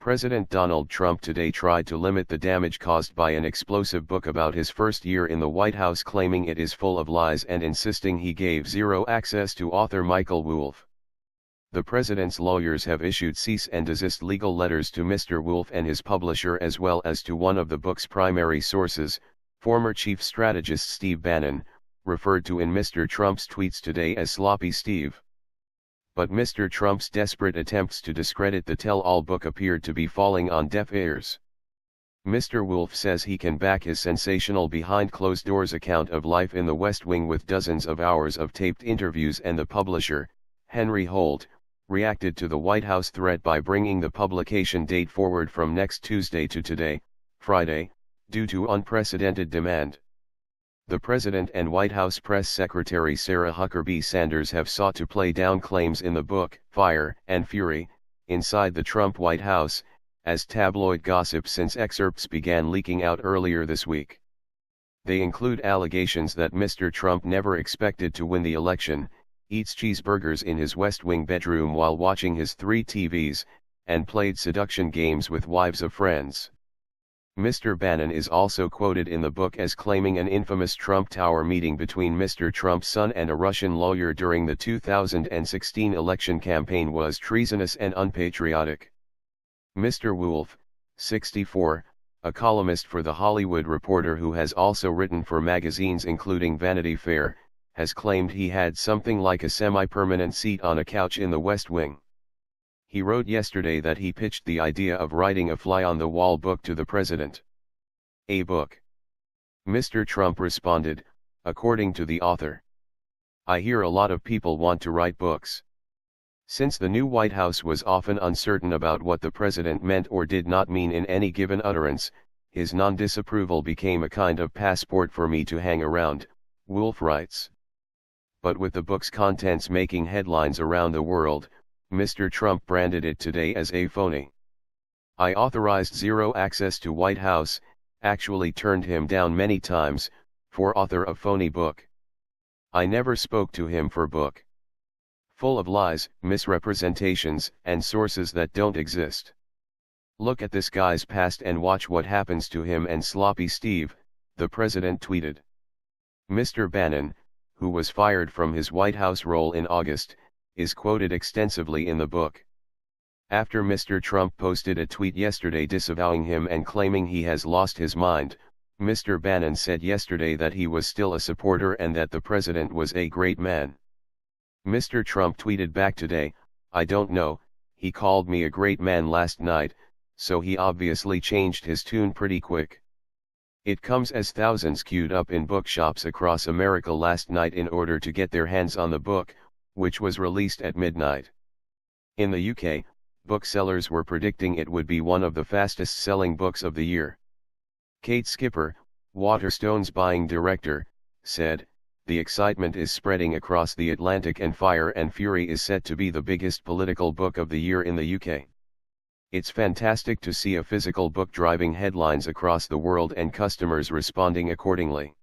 President Donald Trump today tried to limit the damage caused by an explosive book about his first year in the White House, claiming it is full of lies and insisting he gave zero access to author Michael Wolff. The president's lawyers have issued cease and desist legal letters to Mr. Wolff and his publisher, as well as to one of the book's primary sources, former chief strategist Steve Bannon, referred to in Mr. Trump's tweets today as Sloppy Steve. But Mr. Trump's desperate attempts to discredit the tell-all book appeared to be falling on deaf ears. Mr. Wolff says he can back his sensational behind-closed-doors account of life in the West Wing with dozens of hours of taped interviews, and the publisher, Henry Holt, reacted to the White House threat by bringing the publication date forward from next Tuesday to today, Friday, due to unprecedented demand. The President and White House Press Secretary Sarah Huckabee Sanders have sought to play down claims in the book, Fire and Fury, inside the Trump White House, as tabloid gossip since excerpts began leaking out earlier this week. They include allegations that Mr. Trump never expected to win the election, eats cheeseburgers in his West Wing bedroom while watching his 3 TVs, and played seduction games with wives of friends. Mr. Bannon is also quoted in the book as claiming an infamous Trump Tower meeting between Mr. Trump's son and a Russian lawyer during the 2016 election campaign was treasonous and unpatriotic. Mr. Wolff, 64, a columnist for The Hollywood Reporter who has also written for magazines including Vanity Fair, has claimed he had something like a semi-permanent seat on a couch in the West Wing. He wrote yesterday that he pitched the idea of writing a fly-on-the-wall book to the president. A book? Mr. Trump responded, according to the author. I hear a lot of people want to write books. Since the new White House was often uncertain about what the president meant or did not mean in any given utterance, his non-disapproval became a kind of passport for me to hang around, Wolff writes. But with the book's contents making headlines around the world, Mr. Trump branded it today as a phony. I authorized zero access to White House, actually turned him down many times, for author of phony book. I never spoke to him for book. Full of lies, misrepresentations, and sources that don't exist. Look at this guy's past and watch what happens to him and Sloppy Steve, the president tweeted. Mr. Bannon, who was fired from his White House role in August, is quoted extensively in the book. After Mr. Trump posted a tweet yesterday disavowing him and claiming he has lost his mind, Mr. Bannon said yesterday that he was still a supporter and that the president was a great man. Mr. Trump tweeted back today, I don't know, he called me a great man last night, so he obviously changed his tune pretty quick. It comes as thousands queued up in bookshops across America last night in order to get their hands on the book, which was released at midnight. In the UK, booksellers were predicting it would be one of the fastest-selling books of the year. Kate Skipper, Waterstone's buying director, said, the excitement is spreading across the Atlantic and Fire and Fury is set to be the biggest political book of the year in the UK. It's fantastic to see a physical book driving headlines across the world and customers responding accordingly.